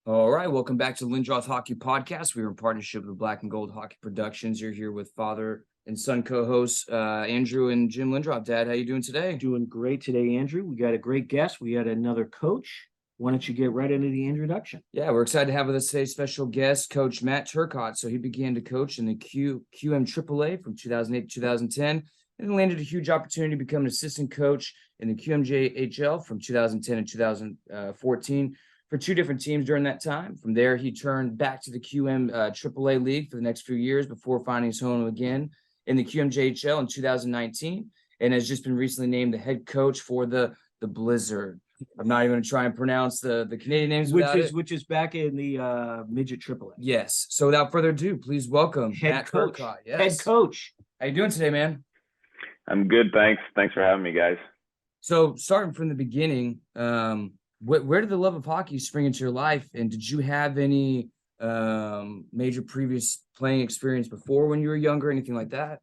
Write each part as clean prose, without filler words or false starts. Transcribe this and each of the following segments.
All right, welcome back to Lindroth Hockey Podcast. We are in partnership with Black and Gold Hockey Productions. You're here with father and son co-hosts Andrew and Jim Lindroth. Dad, how you doing today? Doing great today, Andrew. We got a great guest. We got another coach. Why don't you get right into the introduction? Yeah, we're excited to have with us today's special guest, Coach Mathieu Turcotte. So he began to coach in the QMAAA from 2008 to 2010, and landed a huge opportunity to become an assistant coach in the QMJHL from 2010 to 2014. For two different teams during that time. From there, he turned back to the QMAAA League for the next few years before finding his home again in the QMJHL in 2019, and has just been recently named the head coach for the Blizzard. I'm not even going to try and pronounce the Canadian names which is back in the midget AAA. Yes. So without further ado, please welcome Head coach. Yes. Head coach. How you doing today, man? I'm good, thanks. Thanks for having me, guys. So starting from the beginning, where did the love of hockey spring into your life, and did you have any major previous playing experience before when you were younger, anything like that?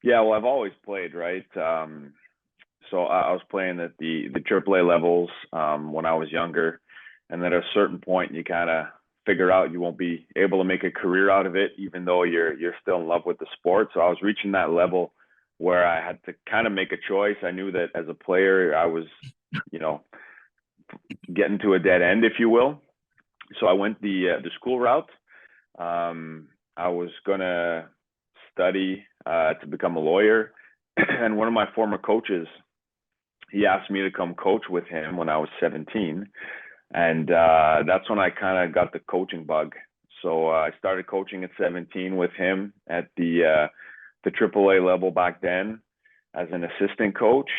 Yeah, well, I've always played, right? So I was playing at the AAA levels when I was younger, and then at a certain point, you kind of figure out you won't be able to make a career out of it, even though you're still in love with the sport. So I was reaching that level where I had to kind of make a choice. I knew that as a player, I was, getting to a dead end, if you will. So I went the school route. I was gonna study to become a lawyer, and one of my former coaches, he asked me to come coach with him when I was 17, and that's when I kind of got the coaching bug. So I started coaching at 17 with him at the AAA level back then as an assistant coach.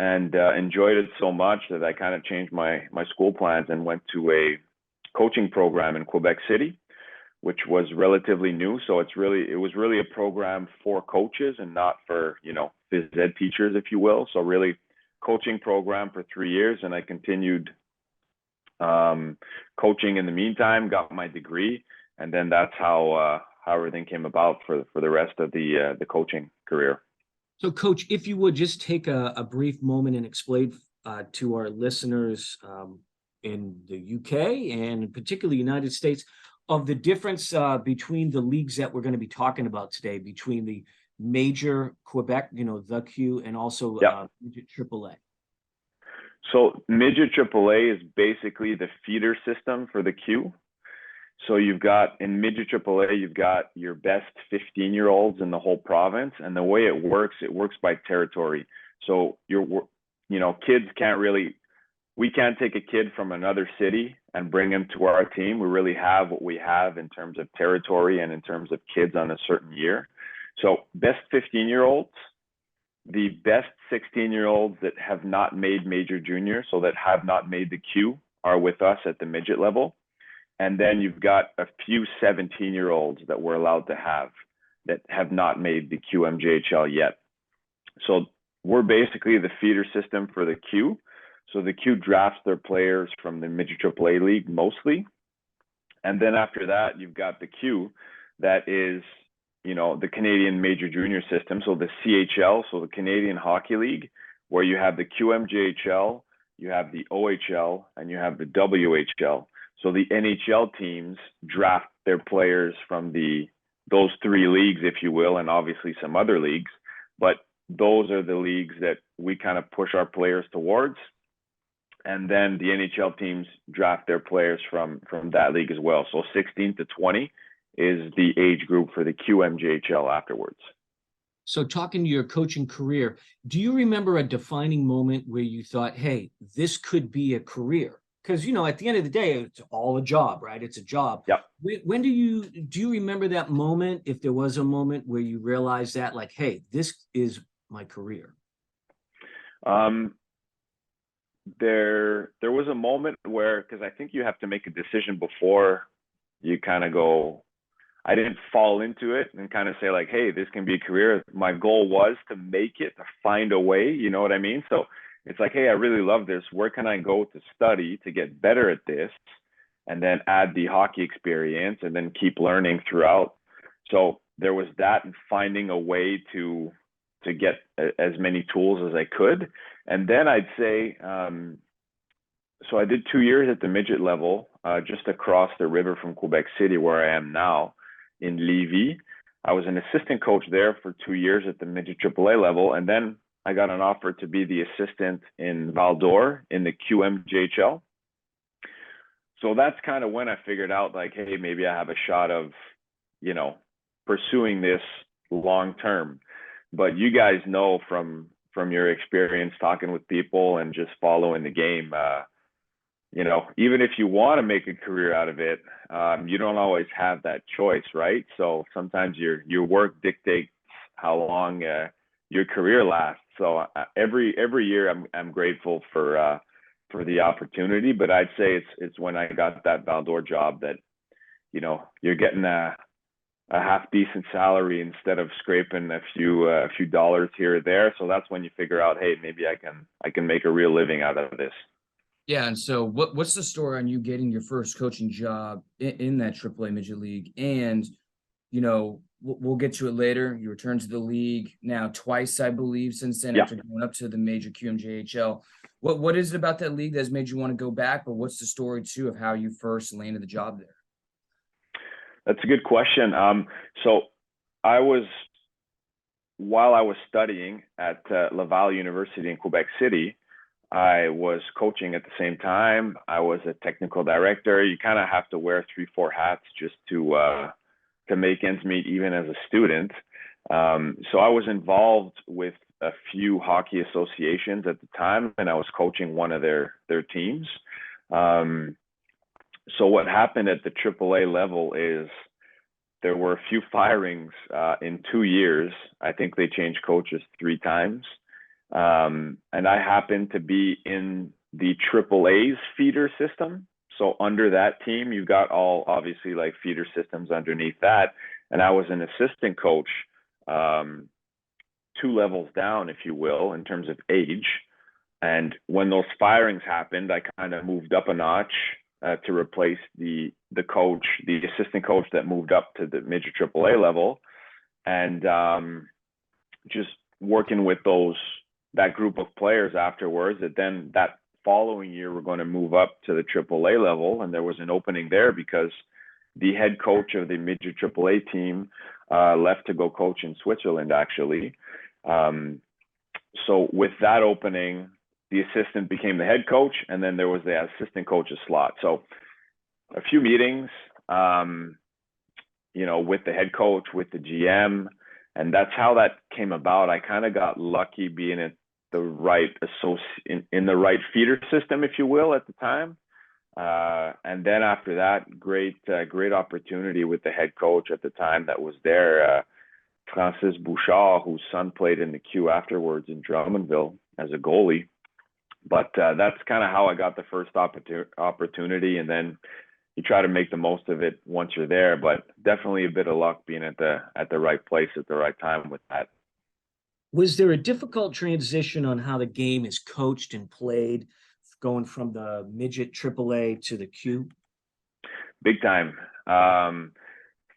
And enjoyed it so much that I kind of changed my school plans and went to a coaching program in Quebec City, which was relatively new. So it was really a program for coaches and not for, phys ed teachers, if you will. So really coaching program for 3 years. And I continued coaching in the meantime, got my degree. And then that's how everything came about for the rest of the coaching career. So, Coach, if you would just take a brief moment and explain to our listeners in the UK and particularly United States of the difference between the leagues that we're going to be talking about today, between the major Quebec, the Q, and also midget AAA. So midget AAA is basically the feeder system for the Q. So you've got in midget AAA, you've got your best 15-year-olds in the whole province, and the way it works by territory. So kids we can't take a kid from another city and bring him to our team. We really have what we have in terms of territory and in terms of kids on a certain year. So best 15-year-olds, the best 16-year-olds that have not made major junior, so that have not made the Q, are with us at the midget level. And then you've got a few 17-year-olds that we're allowed to have that have not made the QMJHL yet. So we're basically the feeder system for the Q. So the Q drafts their players from the midget AAA league mostly. And then after that, you've got the Q that is, the Canadian Major Junior system. So the CHL, so the Canadian Hockey League, where you have the QMJHL, you have the OHL, and you have the WHL. So the NHL teams draft their players from those three leagues, if you will, and obviously some other leagues. But those are the leagues that we kind of push our players towards. And then the NHL teams draft their players from that league as well. So 16 to 20 is the age group for the QMJHL afterwards. So talking to your coaching career, do you remember a defining moment where you thought, hey, this could be a career? Because, at the end of the day, it's all a job, right? It's a job. Yep. When do you remember that moment, if there was a moment where you realized that, like, hey, this is my career? There was a moment where, because I think you have to make a decision before you kind of go, I didn't fall into it and kind of say like, hey, this can be a career. My goal was to make it, to find a way, you know what I mean? So it's like, hey, I really love this. Where can I go to study to get better at this? And then add the hockey experience and then keep learning throughout. So there was that, and finding a way to get as many tools as I could. And then I'd say, so I did 2 years at the midget level. just across the river from Quebec City, where I am now in Lévis. I was an assistant coach there for 2 years at the midget AAA level. And then I got an offer to be the assistant in Val d'Or in the QMJHL. So that's kind of when I figured out, like, hey, maybe I have a shot of, pursuing this long term. But you guys know from your experience talking with people and just following the game, even if you want to make a career out of it, you don't always have that choice, right? So sometimes your work dictates how long your career lasts. So every year I'm grateful for the opportunity, but I'd say it's when I got that Val d'Or job that you're getting a half decent salary instead of scraping a few dollars here or there. So that's when you figure out, hey, maybe I can make a real living out of this. Yeah, and so what's the story on you getting your first coaching job in that AAA Midget League? And, we'll get to it later. You returned to the league now twice, I believe, since then, after going up to the major QMJHL. What is it about that league that's made you want to go back? But what's the story, too, of how you first landed the job there? That's a good question. So while I was studying at Laval University in Quebec City, I was coaching at the same time. I was a technical director. You kind of have to wear 3-4 hats just to make ends meet, even as a student. So I was involved with a few hockey associations at the time, and I was coaching one of their teams. So what happened at the AAA level is there were a few firings in 2 years. I think they changed coaches 3 times. And I happened to be in the AAA's feeder system. So under that team, you've got all obviously like feeder systems underneath that. And I was an assistant coach 2 levels down, if you will, in terms of age. And when those firings happened, I kind of moved up a notch to replace the assistant coach that moved up to the midget AAA level. And just working with that group of players afterwards, that following year we're going to move up to the AAA level, and there was an opening there because the head coach of the midget AAA team left to go coach in Switzerland, actually. So with that opening, the assistant became the head coach, and then there was the assistant coach's slot. So a few meetings, with the head coach, with the GM, and that's how that came about. I kind of got lucky being at the right in the right feeder system, if you will, at the time. And then after that, great opportunity with the head coach at the time that was there, Francis Bouchard, whose son played in the Q afterwards in Drummondville as a goalie. But that's kind of how I got the first opportunity, and then you try to make the most of it once you're there. But definitely a bit of luck being at the right place at the right time with that. Was there a difficult transition on how the game is coached and played, going from the midget AAA to the Q? Big time.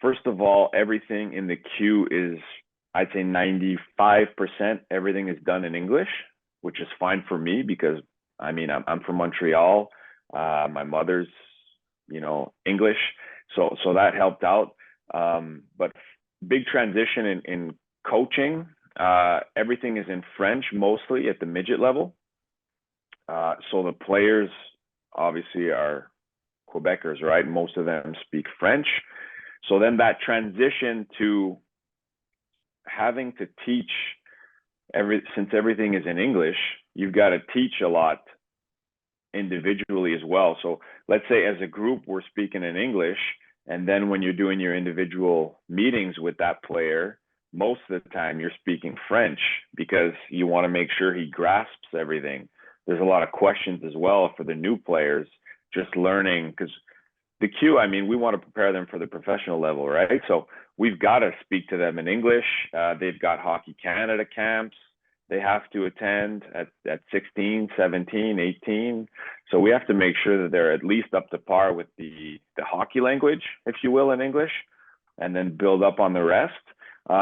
First of all, everything in the Q is, I'd say 95%, everything is done in English, which is fine for me because, I'm from Montreal. My mother's, English. So that helped out. But big transition in coaching. Everything is in French, mostly at the midget level. So the players obviously are Quebecers, right? Most of them speak French. So then that transition to having to teach since everything is in English, you've got to teach a lot individually as well. So let's say as a group, we're speaking in English. And then when you're doing your individual meetings with that player, most of the time you're speaking French because you want to make sure he grasps everything. There's a lot of questions as well for the new players, just learning, because the Q, we want to prepare them for the professional level, right? So we've got to speak to them in English. They've got Hockey Canada camps they have to attend at 16, 17, 18. So we have to make sure that they're at least up to par with the hockey language, if you will, in English, and then build up on the rest.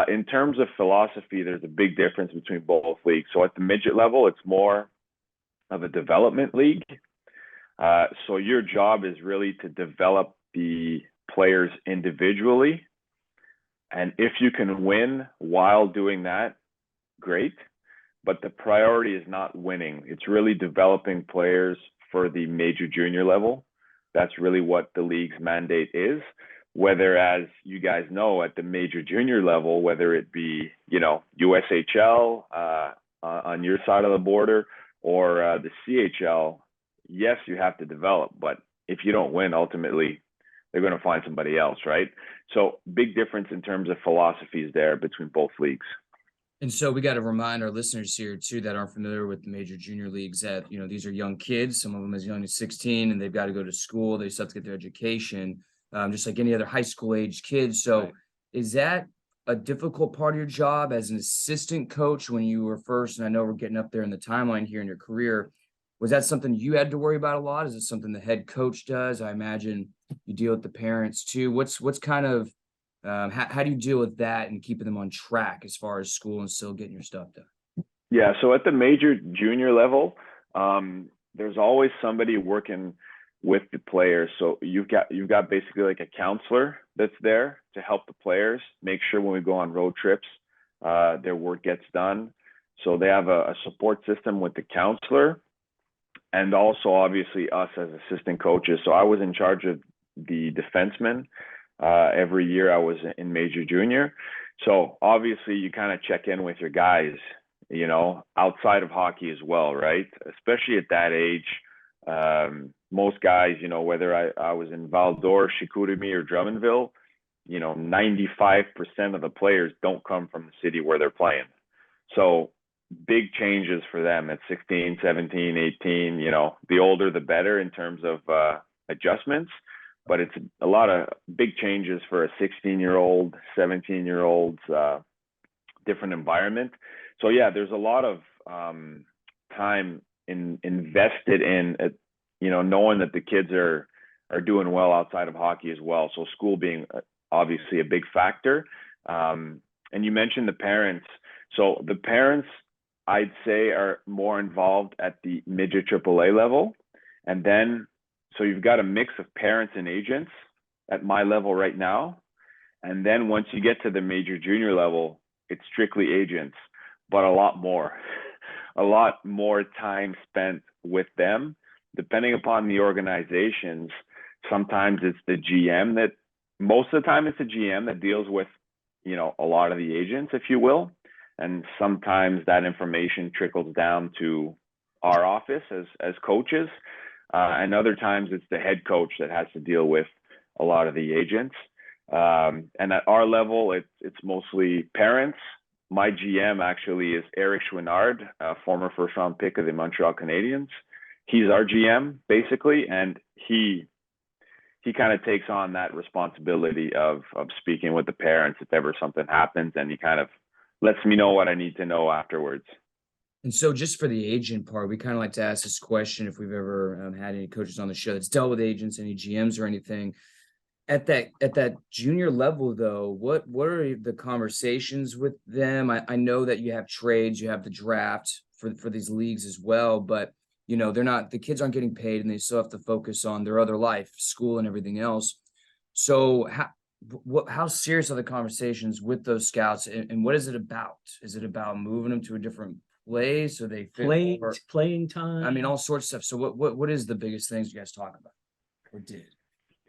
In terms of philosophy, there's a big difference between both leagues. So at the midget level, it's more of a development league. So your job is really to develop the players individually. And if you can win while doing that, great. But the priority is not winning. It's really developing players for the major junior level. That's really what the league's mandate is. Whether, as you guys know, at the major junior level, whether it be, USHL on your side of the border or the CHL, yes, you have to develop. But if you don't win, ultimately, they're going to find somebody else, right? So big difference in terms of philosophies there between both leagues. And so we got to remind our listeners here too that aren't familiar with the major junior leagues that, these are young kids, some of them as young as 16, and they've got to go to school. They still have to get their education, just like any other high school age kids. So Right. Is that a difficult part of your job as an assistant coach when you were first? And I know we're getting up there in the timeline here in your career. Was that something you had to worry about a lot? Is it something the head coach does? I imagine you deal with the parents too. What's kind of how do you deal with that and keeping them on track as far as school and still getting your stuff done? Yeah, so at the major junior level, there's always somebody working with the players. So you've got basically like a counselor that's there to help the players make sure when we go on road trips, their work gets done. So they have a support system with the counselor, and also obviously us as assistant coaches. So I was in charge of the defensemen. Every year I was in major junior. So obviously you kind of check in with your guys, outside of hockey as well, right? Especially at that age. Most guys, whether I was in Val-d'Or, Chicoutimi, or Drummondville, 95% of the players don't come from the city where they're playing. So big changes for them at 16, 17, 18, the older the better in terms of adjustments. But it's a lot of big changes for a 16-year-old, 17-year-old's different environment. So yeah, there's a lot of time invested in, knowing that the kids are doing well outside of hockey as well. So school being obviously a big factor. And you mentioned the parents. So the parents, I'd say, are more involved at the midget AAA level. And then, so you've got a mix of parents and agents at my level right now. And then once you get to the major junior level, it's strictly agents, but a lot more time spent with them. Depending upon the organizations, sometimes it's the GM that, most of the time it's the GM that deals with, a lot of the agents, if you will. And sometimes that information trickles down to our office as coaches. And other times it's the head coach that has to deal with a lot of the agents. And at our level, it's mostly parents. My GM actually is Eric Chouinard, a former first-round pick of the Montreal Canadiens. He's our GM, basically, and he kind of takes on that responsibility of speaking with the parents if ever something happens, and he kind of lets me know what I need to know afterwards. And so just for the agent part, we kind of like to ask this question if we've ever had any coaches on the show that's dealt with agents, any GMs or anything. At that junior level, though, what are the conversations with them? I know that you have trades, you have the draft for these leagues as well, but the kids aren't getting paid and they still have to focus on their other life, school and everything else. So how serious are the conversations with those scouts, and what is it about? Is it about moving them to a different place so they fit playing time? I mean, all sorts of stuff. So what is the biggest things you guys talk about or did?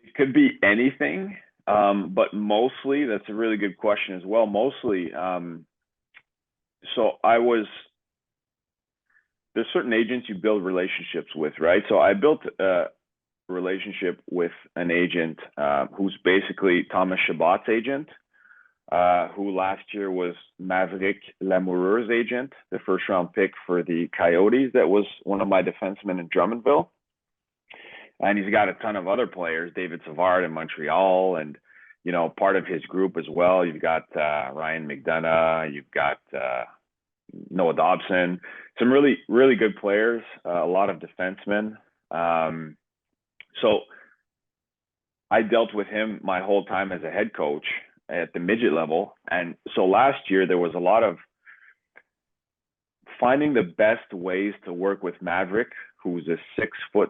It could be anything, but mostly, that's a really good question as well. Mostly, there's certain agents you build relationships with, right? So I built a relationship with an agent who's basically Thomas Chabot's agent, who last year was Maverick Lamoureur's agent, the first-round pick for the Coyotes. That was one of my defensemen in Drummondville. And he's got a ton of other players, David Savard in Montreal, and, part of his group as well. You've got Ryan McDonough, you've got Noah Dobson, some really, really good players, a lot of defensemen. So I dealt with him my whole time as a head coach at the midget level. And so last year there was a lot of finding the best ways to work with Maverick, who's a 6'8"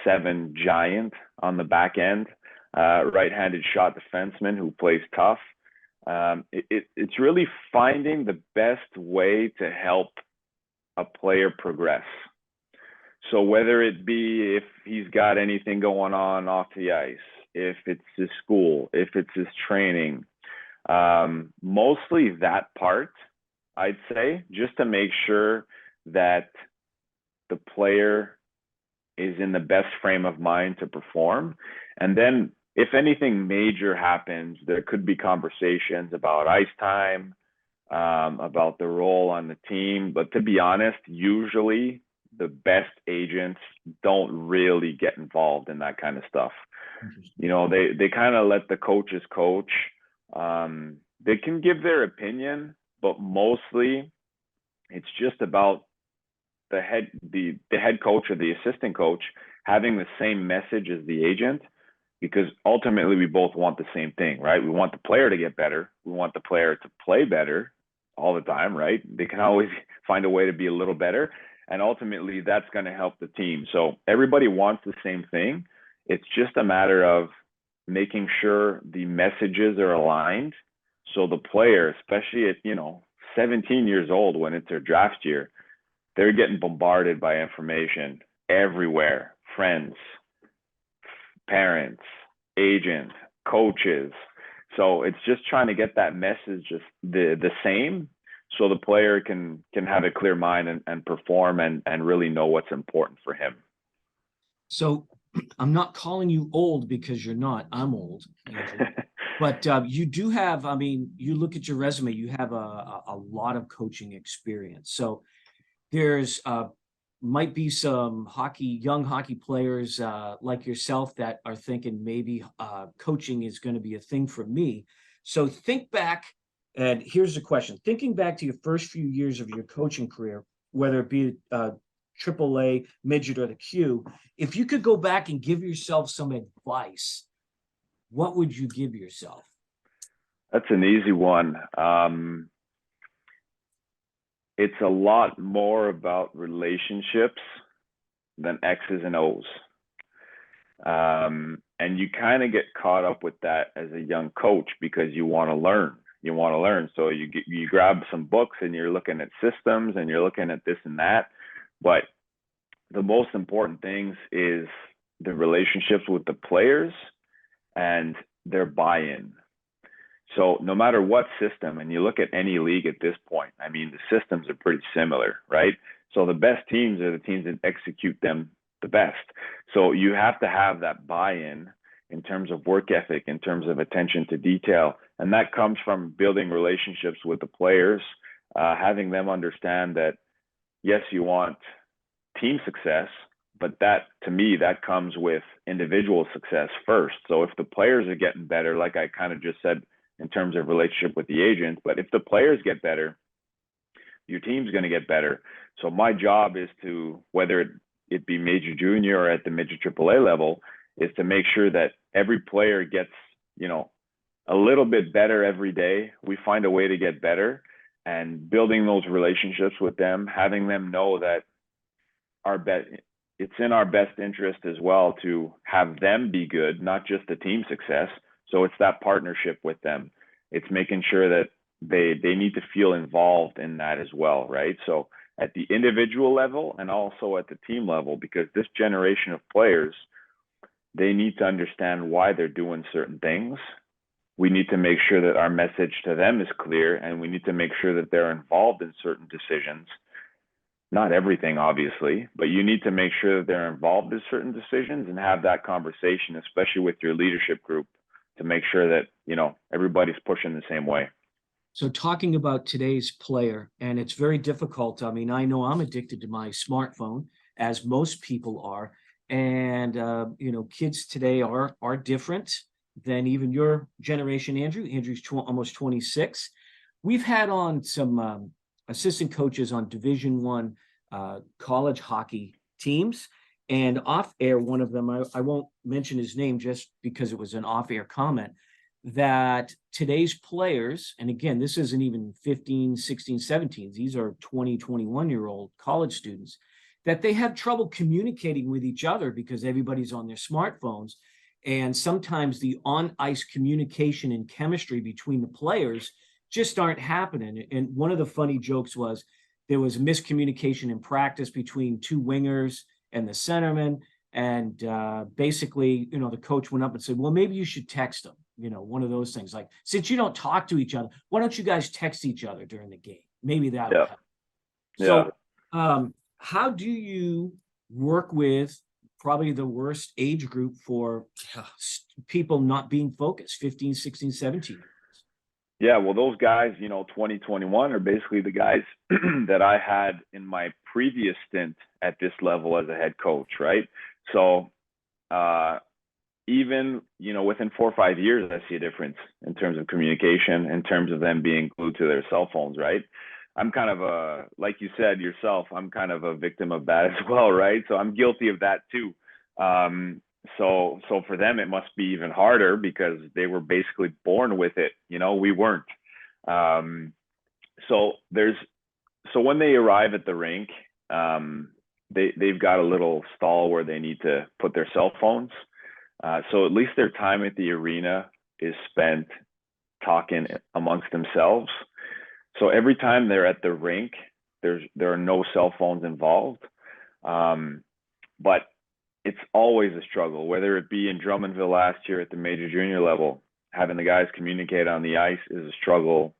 6'7" giant on the back end, right-handed shot defenseman who plays tough. It's really finding the best way to help a player progress. So whether it be if he's got anything going on off the ice, if it's his school, if it's his training, mostly that part, I'd say, just to make sure that the player is in the best frame of mind to perform. And then if anything major happens, there could be conversations about ice time, about the role on the team. But to be honest, usually the best agents don't really get involved in that kind of stuff. You know, they kind of let the coaches coach. They can give their opinion, but mostly it's just about the head coach or the assistant coach having the same message as the agent, because ultimately we both want the same thing, right? We want the player to get better. We want the player to play better all the time, right? They can always find a way to be a little better. And ultimately that's going to help the team. So everybody wants the same thing. It's just a matter of making sure the messages are aligned. So the player, especially at, 17 years old, when it's their draft year, they're getting bombarded by information everywhere. Friends, parents, agents, coaches. So it's just trying to get that message just the same, so the player can have a clear mind and perform and really know what's important for him. So I'm not calling you old because you're not. I'm old, Andrew. But you do have, you look at your resume, you have a lot of coaching experience. So there's might be some young hockey players like yourself that are thinking maybe coaching is going to be a thing for me. So think back, and here's the question. Thinking back to your first few years of your coaching career, whether it be AAA, midget, or the Q, if you could go back and give yourself some advice, what would you give yourself? That's an easy one. It's a lot more about relationships than X's and O's. And you kind of get caught up with that as a young coach because you want to learn. So you grab some books and you're looking at systems and you're looking at this and that. But the most important things is the relationships with the players and their buy-in. So no matter what system, and you look at any league at this point, the systems are pretty similar, right? So the best teams are the teams that execute them the best. So you have to have that buy-in in terms of work ethic, in terms of attention to detail. And that comes from building relationships with the players, having them understand that, yes, you want team success, but that, to me, that comes with individual success first. So if the players are getting better, like I kind of just said, in terms of relationship with the agent, but if the players get better, your team's going to get better. So my job is to, whether it be major junior or at the midget AAA level, is to make sure that every player gets, a little bit better every day. We find a way to get better, and building those relationships with them, having them know that it's in our best interest as well to have them be good, not just the team success. So it's that partnership with them. It's making sure that they need to feel involved in that as well, right? So at the individual level and also at the team level, because this generation of players, they need to understand why they're doing certain things. We need to make sure that our message to them is clear, and we need to make sure that they're involved in certain decisions. Not everything, obviously, but you need to make sure that they're involved in certain decisions and have that conversation, especially with your leadership group, to make sure that, everybody's pushing the same way. So talking about today's player, and it's very difficult. I know I'm addicted to my smartphone, as most people are. And, kids today are different than even your generation, Andrew. Andrew's almost 26. We've had on some assistant coaches on Division I college hockey teams. And off air, one of them, I won't mention his name just because it was an off air comment, that today's players, and again, this isn't even 15, 16, 17, these are 20, 21-year-old college students. that they have trouble communicating with each other because everybody's on their smartphones. And sometimes the on-ice communication and chemistry between the players just aren't happening. And one of the funny jokes was there was miscommunication in practice between two wingers and the centerman. And basically, the coach went up and said, well, maybe you should text them. One of those things, like, since you don't talk to each other, why don't you guys text each other during the game? Maybe that'll help. So how do you work with probably the worst age group for people not being focused, 15, 16, 17? Yeah, well, those guys, 2021 are basically the guys that I had in my previous stint at this level as a head coach, right? So even, within 4 or 5 years, I see a difference in terms of communication, in terms of them being glued to their cell phones, right? I'm kind of like you said yourself, I'm kind of a victim of that as well, right? So I'm guilty of that too. So for them, it must be even harder because they were basically born with it. We weren't. So when they arrive at the rink, they've got a little stall where they need to put their cell phones. So at least their time at the arena is spent talking amongst themselves. So every time they're at the rink, there are no cell phones involved. But it's always a struggle, whether it be in Drummondville last year at the major junior level, having the guys communicate on the ice is a struggle,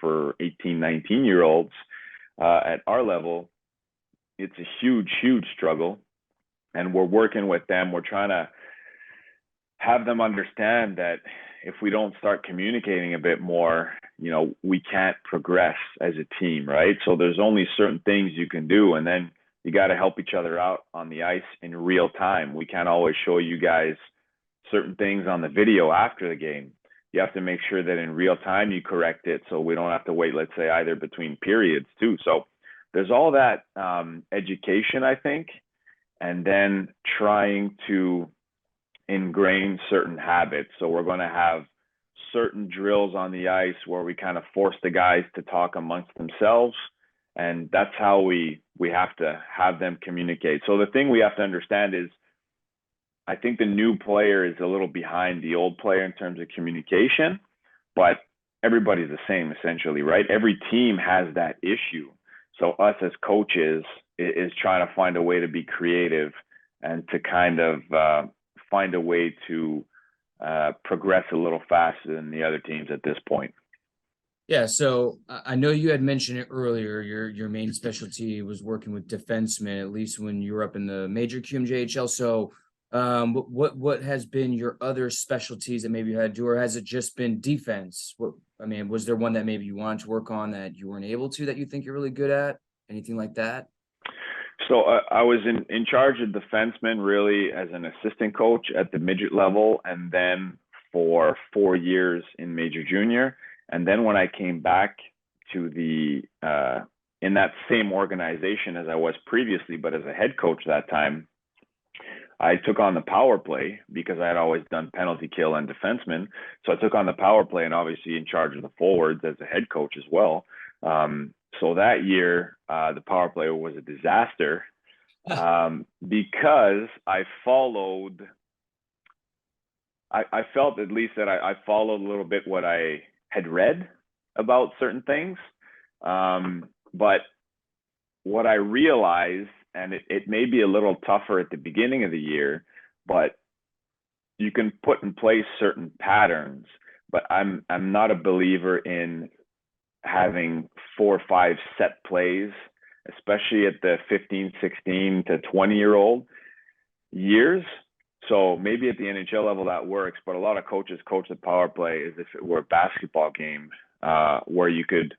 for 18, 19-year-olds. At our level, it's a huge, huge struggle. And we're working with them. We're trying to have them understand that if we don't start communicating a bit more, we can't progress as a team, right? So there's only certain things you can do. And then you got to help each other out on the ice in real time. We can't always show you guys certain things on the video after the game. You have to make sure that in real time you correct it so we don't have to wait, let's say, either between periods too. So there's all that education, I think, and then trying to ingrain certain habits. So we're going to have certain drills on the ice where we kind of force the guys to talk amongst themselves. And that's how we have to have them communicate. So the thing we have to understand is, I think the new player is a little behind the old player in terms of communication, but everybody's the same essentially, right? Every team has that issue. So us as coaches is trying to find a way to be creative and to kind of find a way to progress a little faster than the other teams at this point. Yeah, so I know you had mentioned it earlier. Your main specialty was working with defensemen, at least when you were up in the major QMJHL. So what has been your other specialties that maybe you had to do, or has it just been defense? Was there one that maybe you wanted to work on that you weren't able to, that you think you're really good at? Anything like that? So I was in charge of defensemen really as an assistant coach at the midget level, and then for 4 years in major junior. And then when I came back to in that same organization as I was previously, but as a head coach that time, I took on the power play because I had always done penalty kill and defenseman. So I took on the power play and obviously in charge of the forwards as a head coach as well. So that year, the power play was a disaster because I felt at least that I followed a little bit what I had read about certain things. But what I realized, and it may be a little tougher at the beginning of the year, but you can put in place certain patterns. But I'm not a believer in having 4 or 5 set plays, especially at the 15, 16 to 20-year-old years. So maybe at the NHL level that works, but a lot of coaches coach the power play as if it were a basketball game, where you could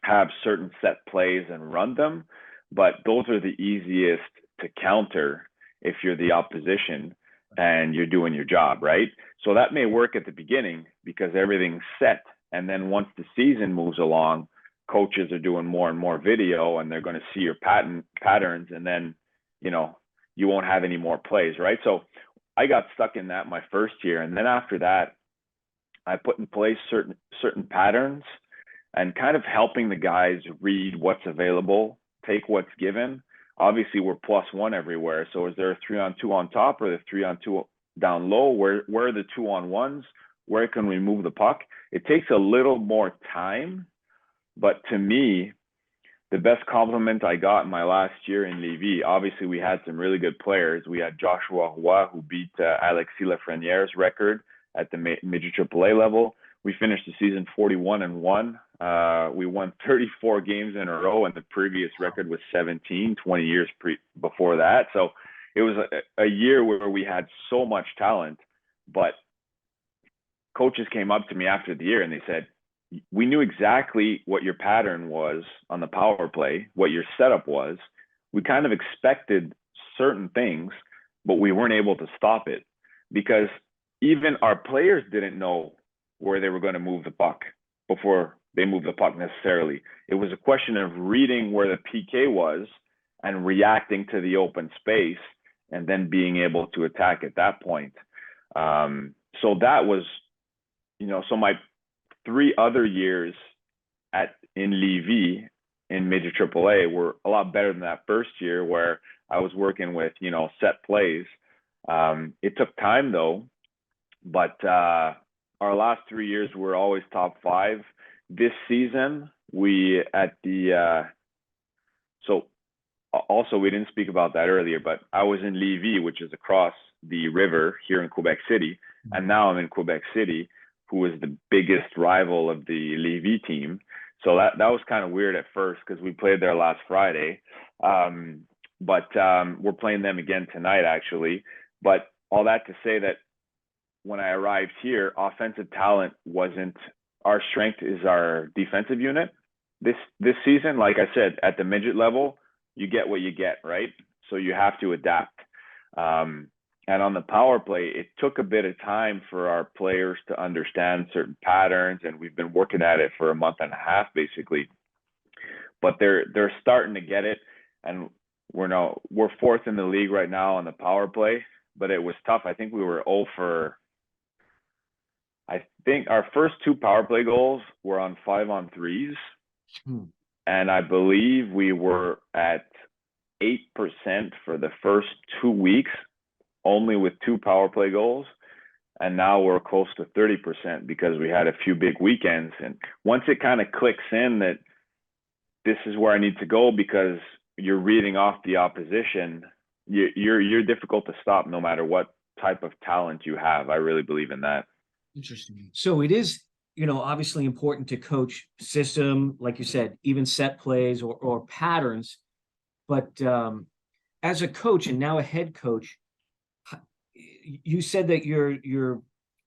have certain set plays and run them, but those are the easiest to counter if you're the opposition and you're doing your job, right? So that may work at the beginning because everything's set. And then once the season moves along, coaches are doing more and more video and they're going to see your patterns, and then, you won't have any more plays, right? So I got stuck in that my first year. And then after that, I put in place certain patterns and kind of helping the guys read what's available, take what's given, obviously we're +1 everywhere. So is there a 3-on-2 on top or the 3-on-2 down low? Where are the 2-on-1s? Where can we move the puck? It takes a little more time, but to me, the best compliment I got in my last year in Lévis, obviously we had some really good players. We had Joshua Roy, who beat Alexis Lafreniere's record at the midget AAA level. We finished the season 41-1. We won 34 games in a row, and the previous record was 17, 20 years before that. So it was a year where we had so much talent, but coaches came up to me after the year and they said, we knew exactly what your pattern was on the power play, what your setup was. We kind of expected certain things, but we weren't able to stop it because even our players didn't know where they were going to move the puck before they moved the puck necessarily. It was a question of reading where the PK was and reacting to the open space and then being able to attack at that point. So that was, so my 3 other years in Lévis in Major AAA were a lot better than that first year where I was working with, set plays. It took time though, but our last 3 years were always top 5. This season, so also we didn't speak about that earlier, but I was in Lévis, which is across the river here in Quebec City, and now I'm in Quebec City, who is the biggest rival of the Lévis team. So that was kind of weird at first because we played there last Friday. But we're playing them again tonight, actually. But all that to say that when I arrived here, offensive talent wasn't our strength, is our defensive unit. This season, like I said, at the midget level, you get what you get, right? So you have to adapt. And on the power play, it took a bit of time for our players to understand certain patterns, and we've been working at it for a month and a half, basically. But they're starting to get it, and we're 4th in the league right now on the power play. But it was tough. I think we were 0 for. I think our first 2 power play goals were on 5-on-3s, and I believe we were at 8% for the first 2 weeks. Only with 2 power play goals. And now we're close to 30% because we had a few big weekends. And once it kind of clicks in that this is where I need to go because you're reading off the opposition, you're difficult to stop no matter what type of talent you have. I really believe in that. Interesting. So it is, obviously important to coach system, like you said, even set plays or patterns. But as a coach and now a head coach, you said that you're,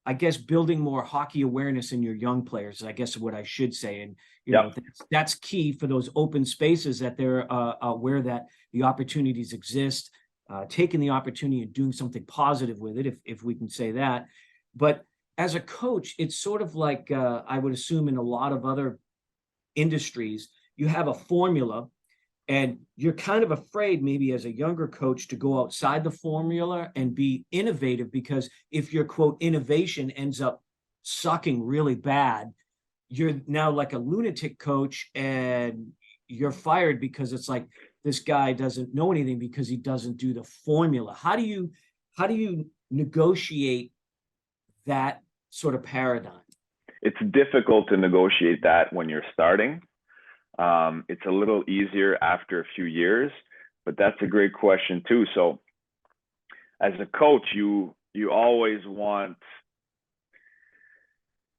I guess, building more hockey awareness in your young players, I guess what I should say. And, that's key for those open spaces that they're aware that the opportunities exist, taking the opportunity and doing something positive with it, if we can say that. But as a coach, it's sort of like, I would assume in a lot of other industries, you have a formula. And you're kind of afraid maybe as a younger coach to go outside the formula and be innovative, because if your quote innovation ends up sucking really bad, you're now like a lunatic coach and you're fired because it's like this guy doesn't know anything because he doesn't do the formula. How do you negotiate that sort of paradigm? It's difficult to negotiate that when you're starting. It's a little easier after a few years, but that's a great question too. So as a coach, you always want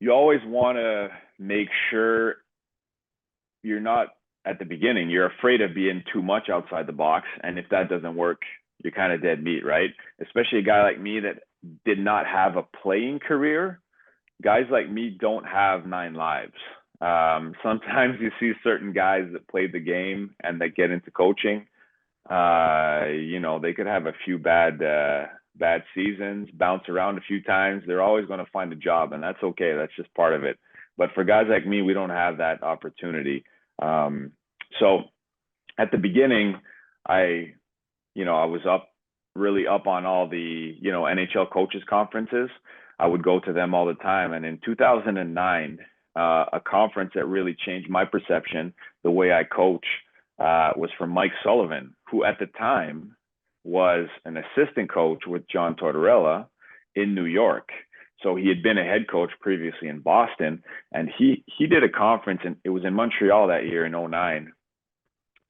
to make sure you're not at the beginning, you're afraid of being too much outside the box. And if that doesn't work, you're kind of dead meat, right? Especially a guy like me that did not have a playing career. Guys like me don't have 9 lives. Sometimes you see certain guys that played the game and that get into coaching. They could have a few bad seasons, bounce around a few times. They're always going to find a job, and that's okay. That's just part of it. But for guys like me, we don't have that opportunity. So at the beginning, I was really up on all the, NHL coaches conferences. I would go to them all the time. And in 2009, a conference that really changed my perception, the way I coach, was from Mike Sullivan, who at the time was an assistant coach with John Tortorella in New York. So he had been a head coach previously in Boston, and he did a conference, and it was in Montreal that year in 2009,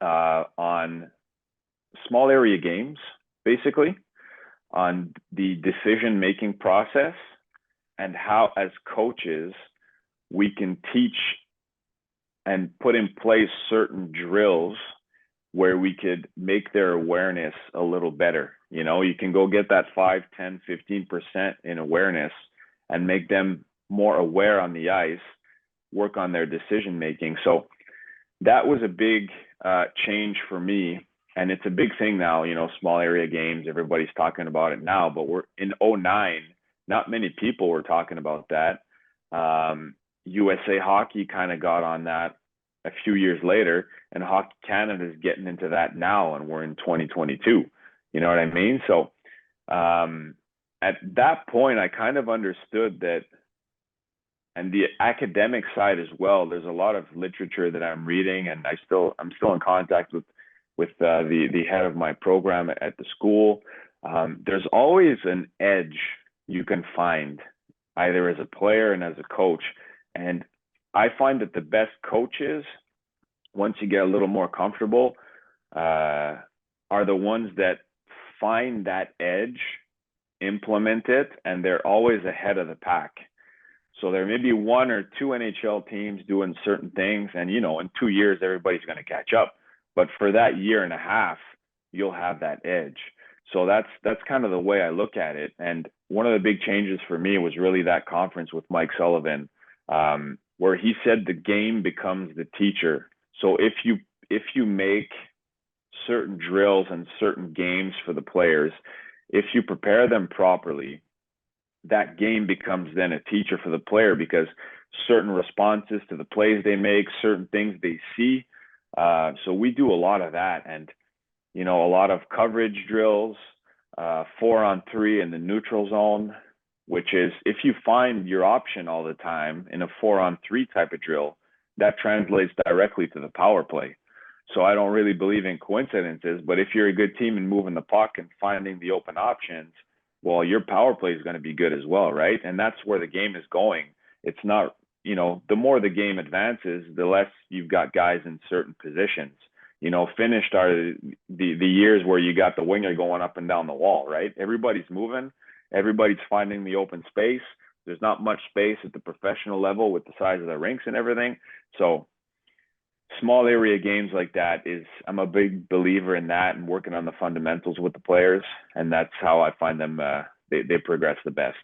on small area games, basically, on the decision-making process and how, as coaches, we can teach and put in place certain drills where we could make their awareness a little better. You know, you can go get that 5, 10, 15% in awareness and make them more aware on the ice, work on their decision-making. So that was a big change for me. And it's a big thing now, you know, small area games, everybody's talking about it now, but we're in 2009, not many people were talking about that. USA Hockey kind of got on that a few years later, and Hockey Canada is getting into that now, and we're in 2022. You know what I mean? So at that point, I kind of understood that, and the academic side as well. There's a lot of literature that I'm reading, and I'm still in contact with the head of my program at the school. There's always an edge you can find, either as a player and as a coach. And I find that the best coaches, once you get a little more comfortable, are the ones that find that edge, implement it, and they're always ahead of the pack. So there may be 1 or 2 NHL teams doing certain things, and, you know, in 2 years, everybody's going to catch up. But for that year and a half, you'll have that edge. So that's kind of the way I look at it. And one of the big changes for me was really that conference with Mike Sullivan, where he said the game becomes the teacher. So if you make certain drills and certain games for the players, if you prepare them properly, that game becomes then a teacher for the player, because certain responses to the plays they make, certain things they see. So we do a lot of that, and, you know, a lot of coverage drills, 4-on-3 in the neutral zone, which is, if you find your option all the time in a 4-on-3 type of drill, that translates directly to the power play. So I don't really believe in coincidences, but if you're a good team and moving the puck and finding the open options, well, your power play is going to be good as well, right? And that's where the game is going. It's not, you know, the more the game advances, the less you've got guys in certain positions. You know, finished are the years where you got the winger going up and down the wall, right? Everybody's moving, everybody's finding the open space. There's not much space at the professional level with the size of the rinks and everything. So small area games like that I'm a big believer in that, and working on the fundamentals with the players. And that's how I find them, they progress the best.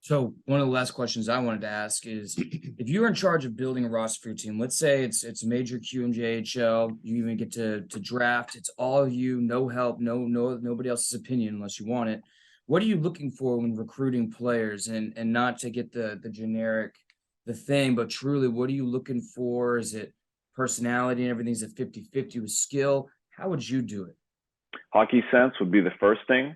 So one of the last questions I wanted to ask is, if you were in charge of building a roster for your team, let's say it's major QMJHL, you even get to draft, it's all you, no help, nobody else's opinion unless you want it. What are you looking for when recruiting players, and not to get the generic, the thing, but truly, what are you looking for? Is it personality and everything's at 50-50 with skill? How would you do it? Hockey sense would be the first thing.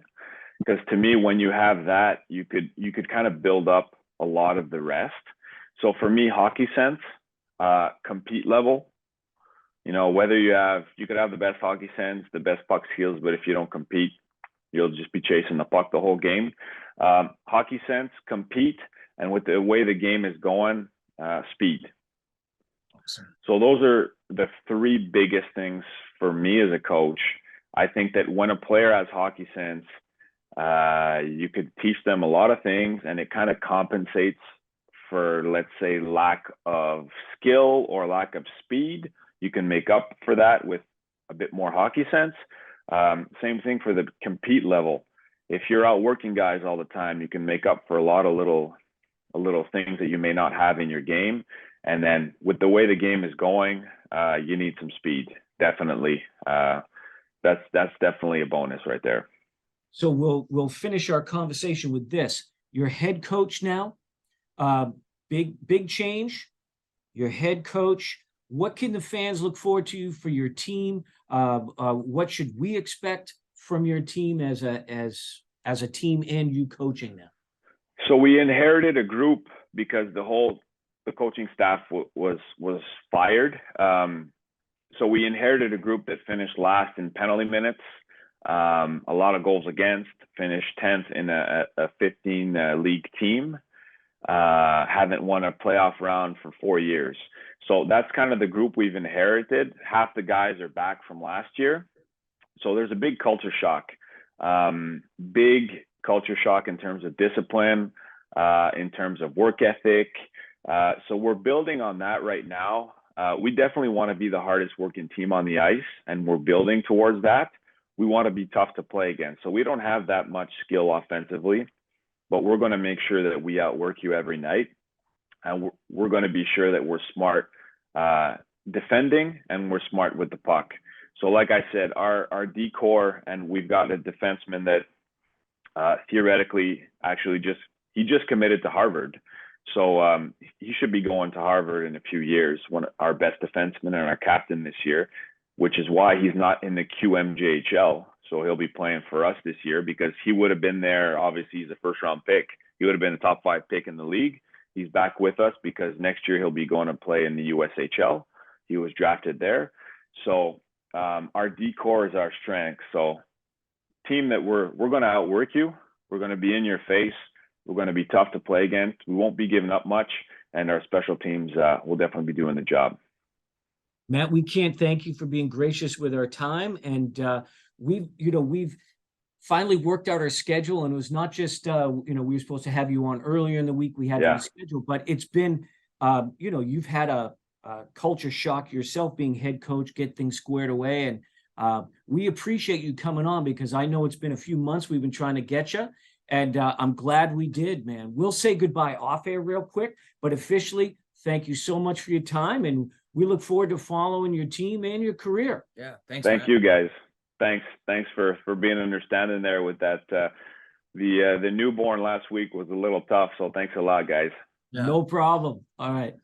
Because to me, when you have that, you could kind of build up a lot of the rest. So for me, hockey sense, compete level, you know, whether you could have the best hockey sense, the best puck skills, but if you don't compete, you'll just be chasing the puck the whole game. Hockey sense, compete, and with the way the game is going, speed. Awesome. So those are the 3 biggest things for me as a coach. I think that when a player has hockey sense, you could teach them a lot of things, and it kind of compensates for, let's say, lack of skill or lack of speed. You can make up for that with a bit more hockey sense. Same thing for the compete level. If you're out working guys all the time, you can make up for a lot of little things that you may not have in your game. And then with the way the game is going, you need some speed. Definitely. That's definitely a bonus right there. So we'll finish our conversation with this. Your head coach now, big change. Your head coach. What can the fans look forward to for your team? What should we expect from your team as a team, and you coaching now? So we inherited a group because the coaching staff was fired. So we inherited a group that finished last in penalty minutes, a lot of goals against, finished 10th in a 15 league team, haven't won a playoff round for 4 years. So that's kind of the group we've inherited. Half the guys are back from last year. So there's a big culture shock, in terms of discipline, in terms of work ethic. So we're building on that right now. We definitely want to be the hardest working team on the ice, and we're building towards that. We want to be tough to play against. So we don't have that much skill offensively, but we're going to make sure that we outwork you every night. And we're going to be sure that we're smart defending, and we're smart with the puck. So like I said, our D-core, and we've got a defenseman that theoretically actually he just committed to Harvard. So he should be going to Harvard in a few years, our best defenseman and our captain this year, which is why he's not in the QMJHL. So he'll be playing for us this year, because he would have been there. Obviously, he's a first-round pick. He would have been a top 5 pick in the league. He's back with us because next year he'll be going to play in the USHL. He was drafted there. So our D-core is our strength. So team that we're going to outwork you. We're going to be in your face. We're going to be tough to play against. We won't be giving up much, and our special teams will definitely be doing the job. Matt, we can't thank you for being gracious with our time, and we've finally worked out our schedule, and it was not just we were supposed to have you on earlier in the week. We had to reschedule, but it's been you've had a culture shock yourself being head coach, get things squared away, and we appreciate you coming on, because I know it's been a few months we've been trying to get you. And I'm glad we did, man. We'll say goodbye off air real quick, but officially, thank you so much for your time. And we look forward to following your team and your career. Yeah. Thanks. Thank you, guys. Thanks for being understanding there with that. The newborn last week was a little tough. So thanks a lot, guys. Yeah. No problem. All right.